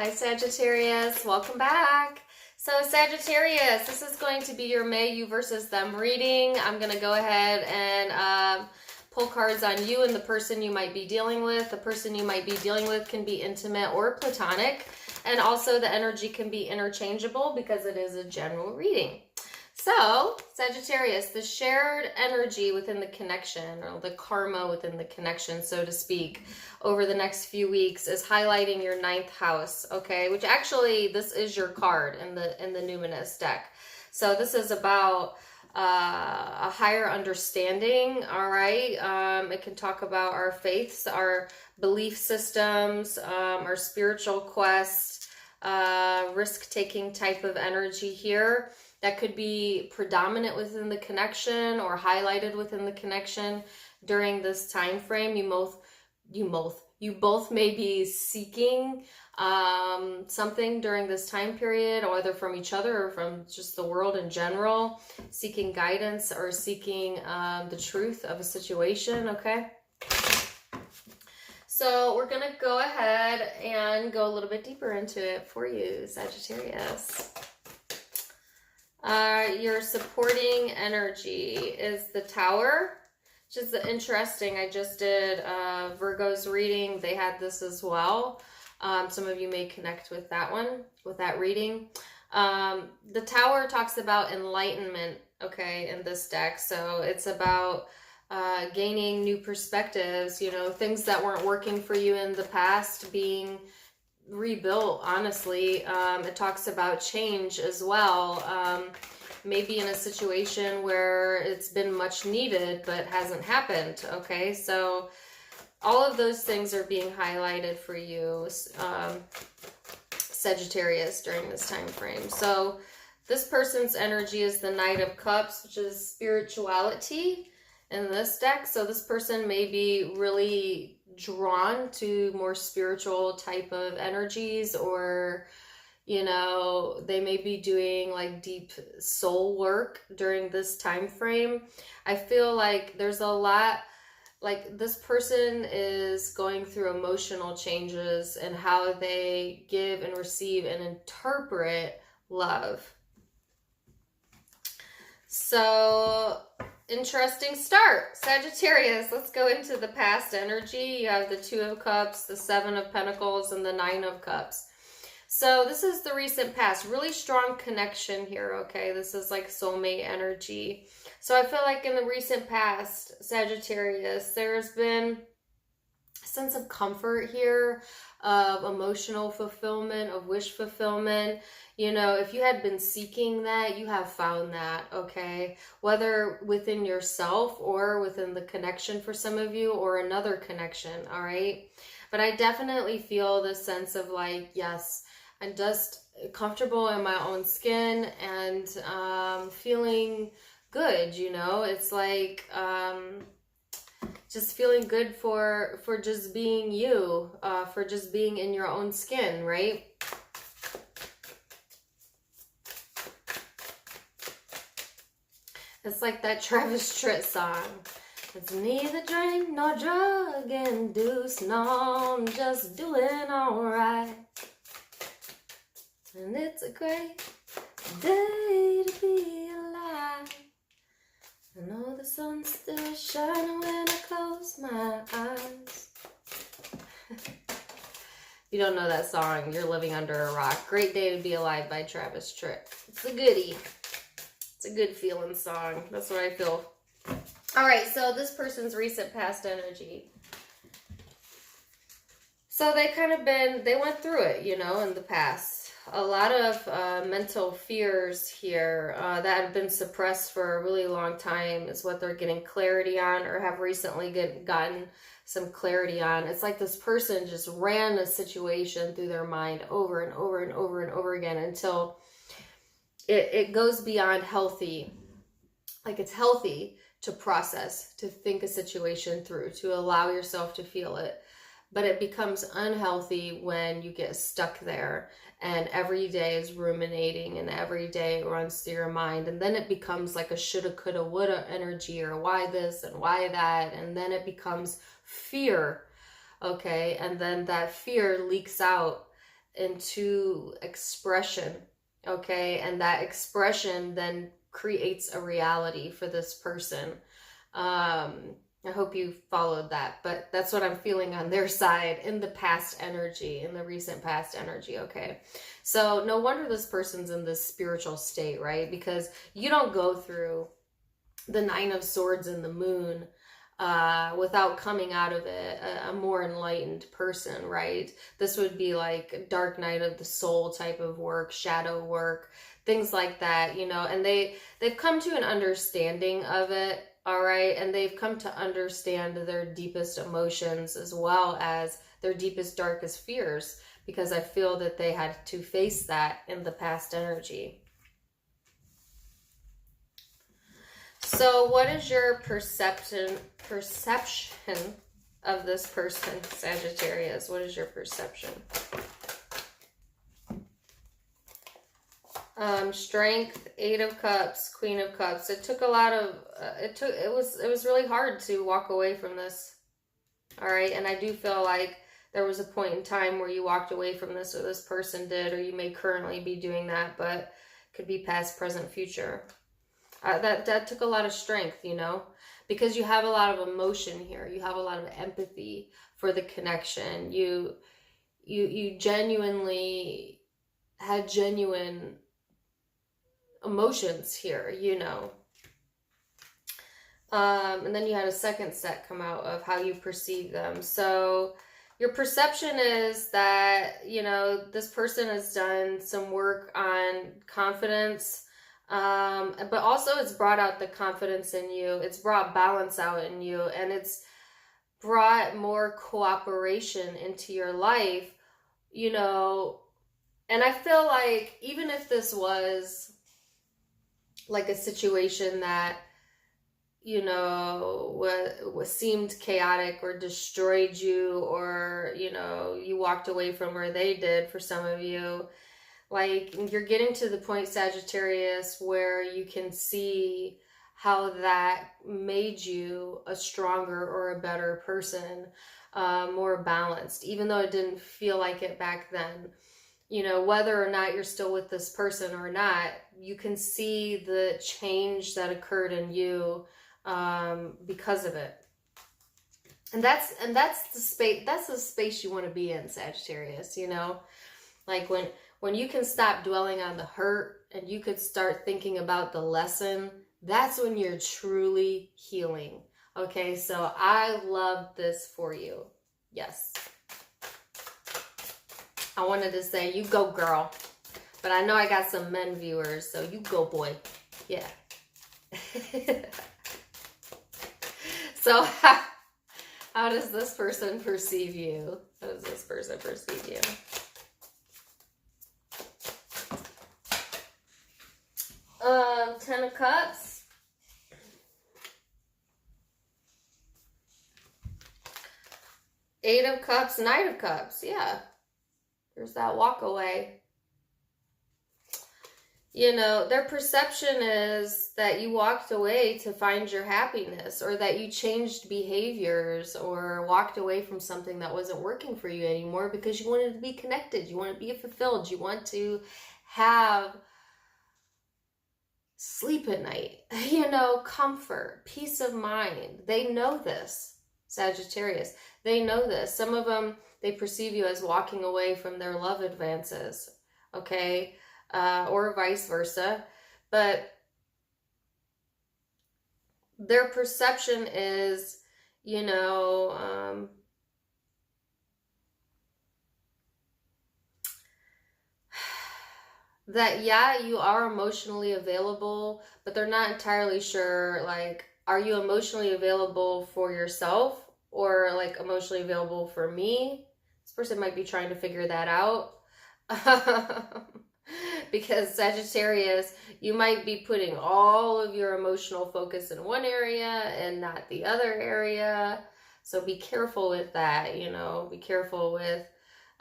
Hi Sagittarius, welcome back. So Sagittarius, this is going to be your May you versus them reading. I'm going to go ahead and pull cards on you and the person you might be dealing with. The person you might be dealing with can be intimate or platonic. And also the energy can be interchangeable because it is a general reading. So, Sagittarius, the shared energy within the connection, or the karma within the connection, so to speak, over the next few weeks is highlighting your 9th house, okay? Which actually, this is your card in the Numinous deck. So this is about a higher understanding, all right? It can talk about our faiths, our belief systems, our spiritual quest, risk-taking type of energy here. That could be predominant within the connection or highlighted within the connection during this time frame. You both may be seeking something during this time period, either from each other or from just the world in general, seeking guidance or seeking the truth of a situation, okay? So we're going to go ahead and go a little bit deeper into it for you, Sagittarius. Your supporting energy is the Tower, which is interesting. I just did Virgo's reading. They had this as well. Some of you may connect with that one, with that reading. The Tower talks about enlightenment, okay, in this deck. So it's about gaining new perspectives, you know, things that weren't working for you in the past being rebuilt. Honestly, it talks about change as well. Maybe in a situation where it's been much needed but hasn't happened, okay? So all of those things are being highlighted for you, Sagittarius, during this time frame. So this person's energy is the Knight of Cups, which is spirituality in this deck. So this person may be really drawn to more spiritual type of energies, or you know, they may be doing like deep soul work during this time frame. I feel like there's a lot, like this person is going through emotional changes and how they give and receive and interpret love. So interesting start, Sagittarius. Let's go into the past energy. You have the 2 of Cups, the 7 of Pentacles, and the 9 of Cups. So this is the recent past. Really strong connection here, okay? This is like soulmate energy. So I feel like in the recent past, Sagittarius, there's been a sense of comfort here, of emotional fulfillment, of wish fulfillment. You know, if you had been seeking that, you have found that, okay? Whether within yourself or within the connection for some of you, or another connection, all right? But I definitely feel this sense of like, yes, I'm just comfortable in my own skin and feeling good, you know? It's like just feeling good for just being you, for just being in your own skin, right? It's like that Travis Tritt song. It's neither drink nor drug induced, no, I'm just doing alright. And it's a great day to be alive. I know the sun's still shining when I close my eyes. If you don't know that song, you're living under a rock. Great Day to Be Alive by Travis Tritt. It's a goodie. It's a good feeling song. That's what I feel. All right, so this person's recent past energy. So they went through it, you know, in the past. A lot of mental fears here that have been suppressed for a really long time is what they're getting clarity on, or have recently gotten some clarity on. It's like this person just ran a situation through their mind over and over and over and over again until it goes beyond healthy. Like it's healthy to process, to think a situation through, to allow yourself to feel it. But it becomes unhealthy when you get stuck there and every day is ruminating and every day it runs through your mind. And then it becomes like a shoulda, coulda, woulda energy, or why this and why that. And then it becomes fear, okay? And then that fear leaks out into expression, okay? And that expression then creates a reality for this person. I hope you followed that, but that's what I'm feeling on their side in the past energy, in the recent past energy, okay? So no wonder this person's in this spiritual state, right? Because you don't go through the Nine of Swords and the Moon without coming out of it a more enlightened person, right? This would be like dark night of the soul type of work, shadow work, things like that, you know, and they've come to an understanding of it, all right, and they've come to understand their deepest emotions as well as their deepest, darkest fears, because I feel that they had to face that in the past energy. So what is your perception of this person, Sagittarius? What is your perception? Strength, Eight of Cups, Queen of Cups. It took a lot of, it was really hard to walk away from this. All right. And I do feel like there was a point in time where you walked away from this, or this person did, or you may currently be doing that, but could be past, present, future. That took a lot of strength, you know, because you have a lot of emotion here. You have a lot of empathy for the connection. You genuinely had genuine emotions here, you know. And then you had a second set come out of how you perceive them. So your perception is that, you know, this person has done some work on confidence, but also it's brought out the confidence in you. It's brought balance out in you, and it's brought more cooperation into your life, you know. And I feel like even if this was like a situation that, you know, seemed chaotic or destroyed you, or, you know, you walked away from where they did for some of you, like you're getting to the point, Sagittarius, where you can see how that made you a stronger or a better person, more balanced, even though it didn't feel like it back then. You know, whether or not you're still with this person or not, you can see the change that occurred in you because of it. And that's the space you want to be in, Sagittarius, you know? Like when you can stop dwelling on the hurt and you could start thinking about the lesson, that's when you're truly healing. Okay, so I love this for you. Yes. I wanted to say, you go, girl. But I know I got some men viewers, so you go, boy. Yeah. So how does this person perceive you? How does this person perceive you? Ten of Cups. Eight of Cups, Knight of Cups. Yeah. There's that walk away. You know, their perception is that you walked away to find your happiness, or that you changed behaviors or walked away from something that wasn't working for you anymore because you wanted to be connected. You want to be fulfilled. You want to have sleep at night, you know, comfort, peace of mind. They know this, Sagittarius. They know this. Some of them, they perceive you as walking away from their love advances, okay? Or vice versa. But their perception is, you know, that, yeah, you are emotionally available, but they're not entirely sure, like, are you emotionally available for yourself, or like emotionally available for me? This person might be trying to figure that out. Because Sagittarius, you might be putting all of your emotional focus in one area and not the other area. So be careful with that, you know, be careful with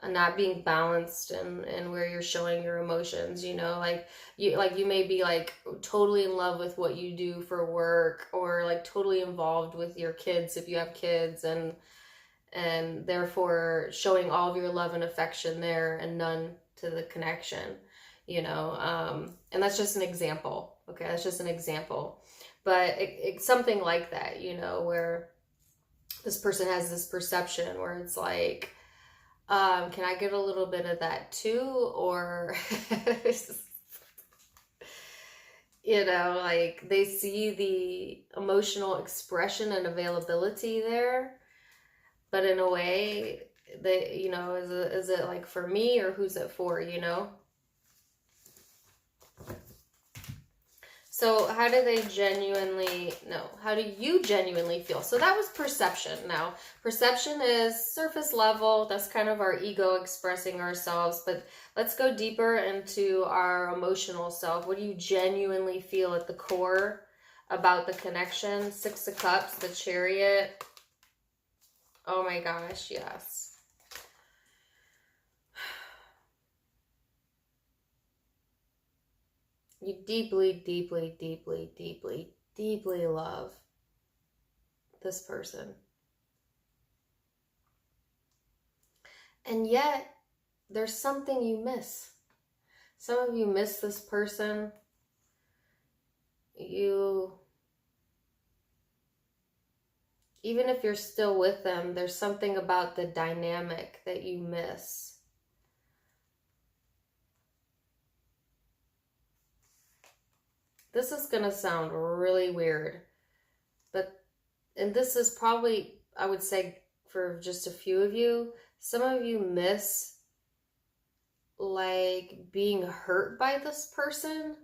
not being balanced and where you're showing your emotions, you know, like you may be like totally in love with what you do for work, or like totally involved with your kids if you have kids, and and therefore showing all of your love and affection there and none to the connection, you know. And that's just an example. Okay, that's just an example. But it's something like that, you know, where this person has this perception where it's like, can I get a little bit of that too? Or, you know, like they see the emotional expression and availability there, but in a way, they, you know, is it like for me or who's it for, you know? So how do they genuinely, no, how do you genuinely feel? So that was perception. Now, perception is surface level. That's kind of our ego expressing ourselves. But let's go deeper into our emotional self. What do you genuinely feel at the core about the connection? Six of Cups, the Chariot. Oh my gosh, yes. You deeply, deeply, deeply, deeply, deeply love this person. And yet, there's something you miss. Some of you miss this person. Even if you're still with them, there's something about the dynamic that you miss. This is going to sound really weird, and this is probably, I would say, for just a few of you, some of you miss like being hurt by this person.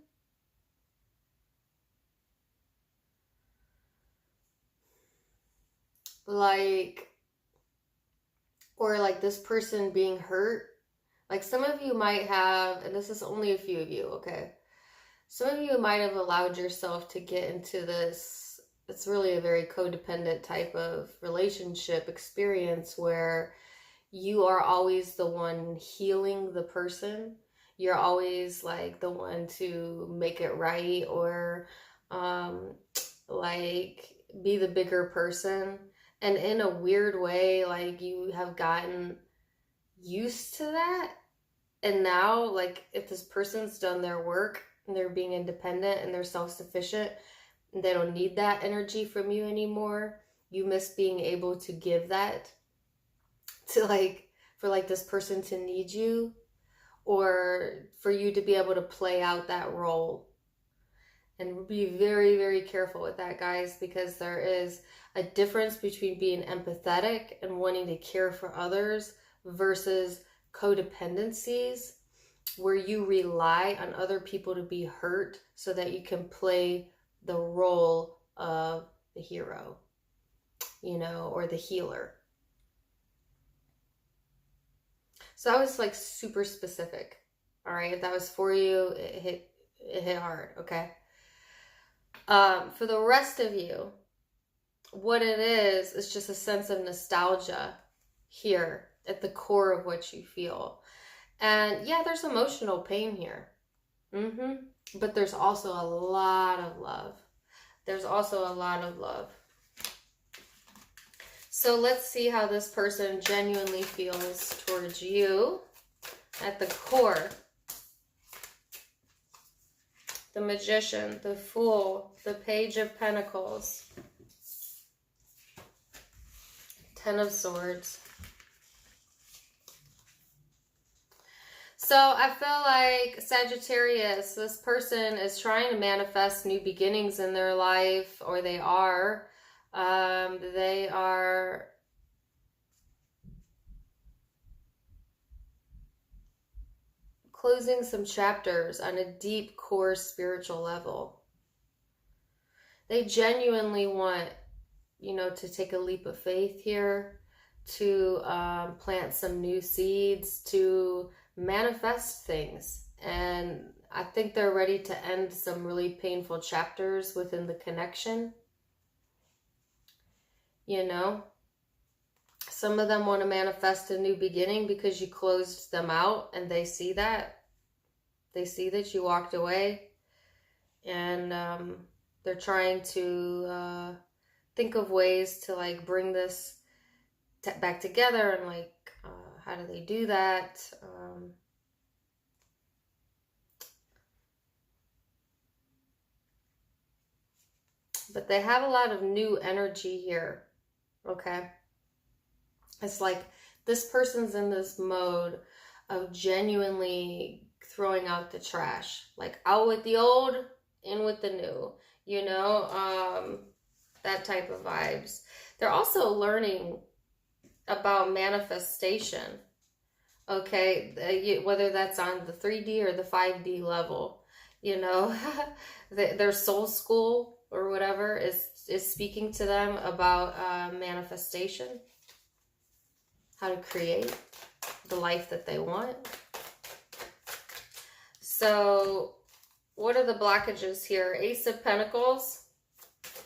Like, or like this person being hurt. Like some of you might have, and this is only a few of you, okay? Some of you might have allowed yourself to get into this, it's really a very codependent type of relationship experience where you are always the one healing the person. You're always like the one to make it right, or like be the bigger person. And in a weird way, like you have gotten used to that. And now, like if this person's done their work and they're being independent and they're self-sufficient and they don't need that energy from you anymore, you miss being able to give that to like, for like this person to need you, or for you to be able to play out that role. And be very, very careful with that, guys, because there is a difference between being empathetic and wanting to care for others versus codependencies, where you rely on other people to be hurt so that you can play the role of the hero, you know, or the healer. So that was like super specific. All right, if that was for you, it hit hard, okay? For the rest of you, what it is just a sense of nostalgia here at the core of what you feel. And yeah, there's emotional pain here. But there's also a lot of love. There's also a lot of love. So let's see how this person genuinely feels towards you at the core. The Magician, the Fool, the Page of Pentacles, Ten of Swords. So I feel like Sagittarius, this person is trying to manifest new beginnings in their life, or they are. They are closing some chapters on a deep core spiritual level. They genuinely want, you know, to take a leap of faith here, to plant some new seeds, to manifest things. And I think they're ready to end some really painful chapters within the connection. You know, some of them want to manifest a new beginning because you closed them out, and they see that. They see that you walked away, and they're trying to think of ways to like bring this back together, and like, how do they do that? But they have a lot of new energy here, okay? It's like this person's in this mode of genuinely throwing out the trash. Like, out with the old, in with the new, you know? That type of vibes. They're also learning about manifestation, okay? Whether that's on the 3D or the 5D level, you know? Their soul school or whatever is speaking to them about manifestation, how to create the life that they want. So what are the blockages here? Ace of Pentacles,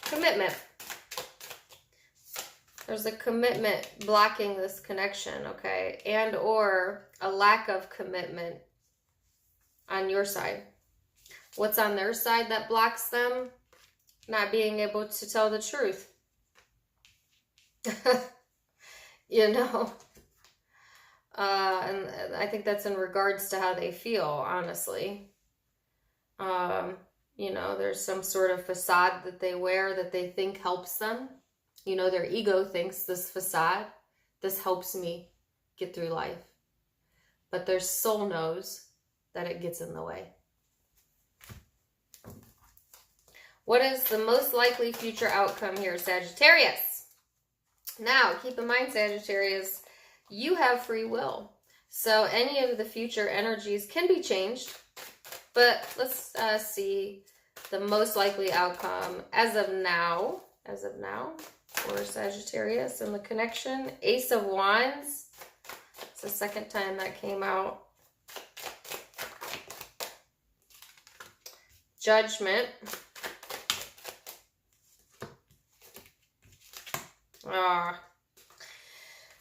commitment. There's a commitment blocking this connection, okay? And or a lack of commitment on your side. What's on their side that blocks them? Not being able to tell the truth. You know? And I think that's in regards to how they feel, honestly. You know, there's some sort of facade that they wear that they think helps them. You know, their ego thinks this facade, this helps me get through life. But their soul knows that it gets in the way. What is the most likely future outcome here, Sagittarius? Now, keep in mind, Sagittarius, you have free will. So any of the future energies can be changed. But let's see the most likely outcome as of now for Sagittarius and the connection. Ace of Wands. It's the second time that came out. Judgment.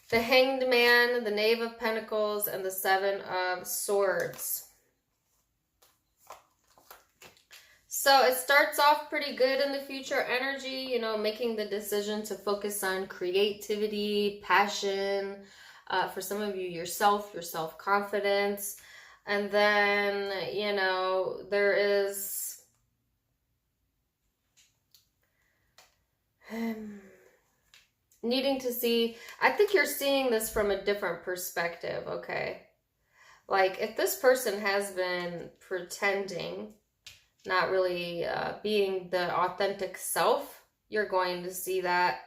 The Hanged Man, the Knave of Pentacles, and the Seven of Swords. So it starts off pretty good in the future energy, you know, making the decision to focus on creativity, passion, for some of you, yourself, your self-confidence. And then, you know, there is needing to see, I think you're seeing this from a different perspective, okay? Like, if this person has been pretending, not really being the authentic self, you're going to see that.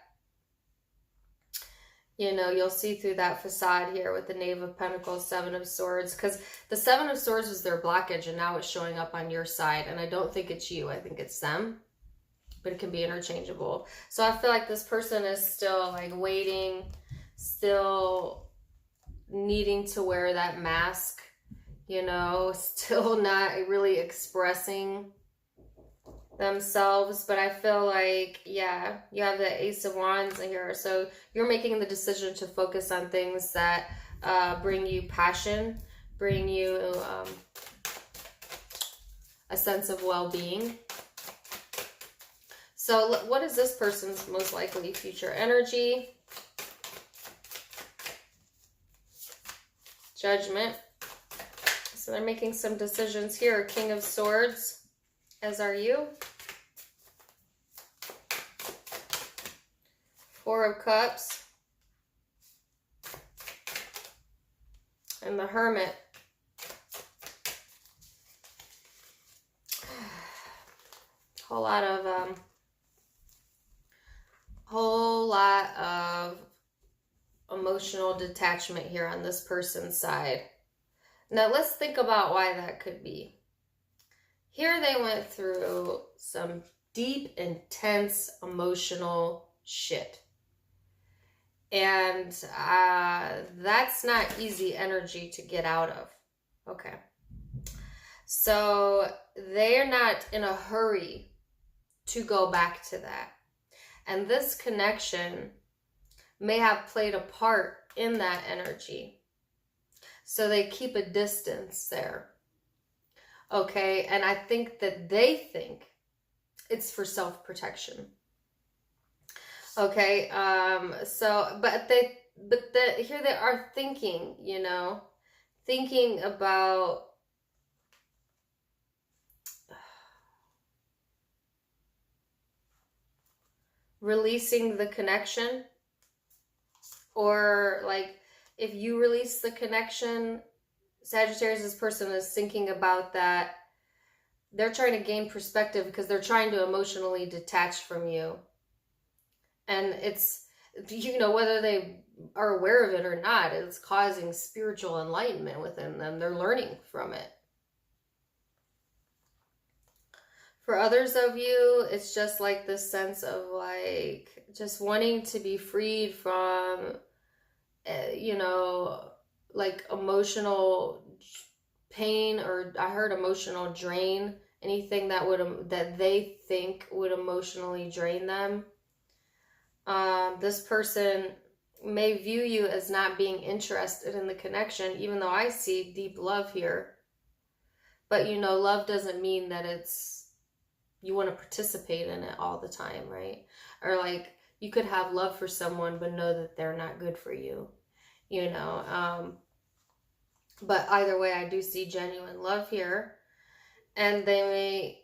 You know, you'll see through that facade here with the Knave of Pentacles, Seven of Swords, because the Seven of Swords was their blockage, and now it's showing up on your side. And I don't think it's you. I think it's them. But it can be interchangeable. So I feel like this person is still like waiting, still needing to wear that mask, you know, still not really expressing themselves. But I feel like, yeah, you have the Ace of Wands in here. So you're making the decision to focus on things that bring you passion, bring you a sense of well-being. So what is this person's most likely future energy? Judgment. So they're making some decisions here. King of Swords, as are you. Four of Cups. And the Hermit. Whole lot of emotional detachment here on this person's side. Now let's think about why that could be. Here they went through some deep, intense, emotional shit. And that's not easy energy to get out of. Okay. So they're not in a hurry to go back to that. And this connection may have played a part in that energy. So they keep a distance there. Okay, and I think that they think it's for self-protection. Okay, so, but but here they are thinking, you know, thinking about releasing the connection, or like if you release the connection, Sagittarius, this person is thinking about that. They're trying to gain perspective because they're trying to emotionally detach from you. And it's, you know, whether they are aware of it or not, it's causing spiritual enlightenment within them. They're learning from it. For others of you, it's just like this sense of like just wanting to be freed from, you know, like emotional pain, or I heard emotional drain, anything that would, that they think would emotionally drain them. This person may view you as not being interested in the connection, even though I see deep love here. But, you know, love doesn't mean that it's, you want to participate in it all the time, right? Or like, you could have love for someone, but know that they're not good for you, you know? But either way, I do see genuine love here. And they may,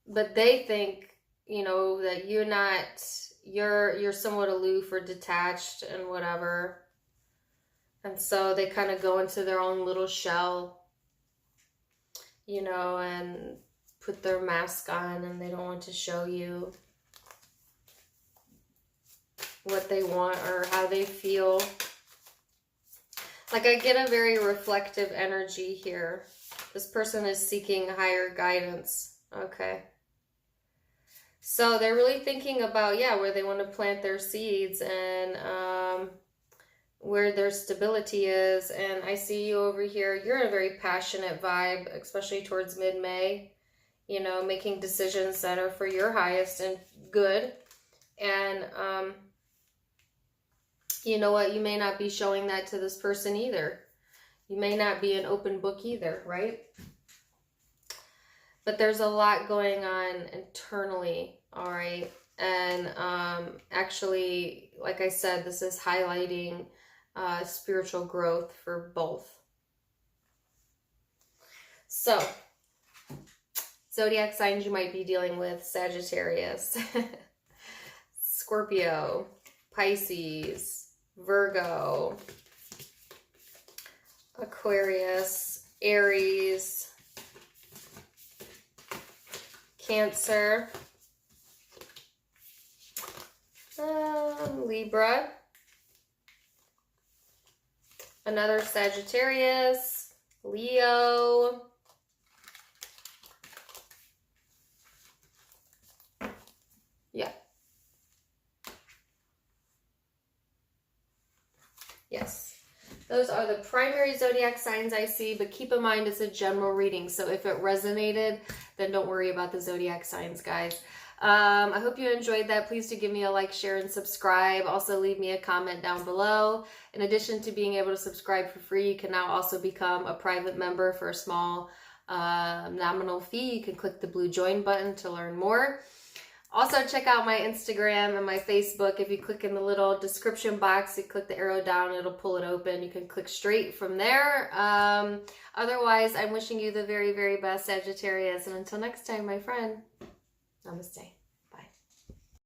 but they think, you know, that you're not, you're somewhat aloof or detached and whatever. And so they kind of go into their own little shell, you know, and put their mask on, and they don't want to show you what they want or how they feel. Like, I get a very reflective energy here. This person is seeking higher guidance. Okay. So they're really thinking about, yeah, where they want to plant their seeds, and where their stability is. And I see you over here. You're in a very passionate vibe, especially towards mid-May. You know, making decisions that are for your highest and good. And you know what? You may not be showing that to this person either. You may not be an open book either, right? But there's a lot going on internally, all right? And actually, like I said, this is highlighting spiritual growth for both. So, zodiac signs you might be dealing with: Sagittarius, Scorpio, Pisces, Virgo, Aquarius, Aries, Cancer, Libra, another Sagittarius, Leo, yeah. Yes. Those are the primary zodiac signs I see, but keep in mind it's a general reading. So if it resonated, then don't worry about the zodiac signs, guys. I hope you enjoyed that. Please do give me a like, share, and subscribe. Also, leave me a comment down below. In addition to being able to subscribe for free, you can now also become a private member for a small nominal fee. You can click the blue join button to learn more. Also, check out my Instagram and my Facebook. If you click in the little description box, you click the arrow down, it'll pull it open. You can click straight from there. Otherwise, I'm wishing you the very, very best, Sagittarius. And until next time, my friend, namaste.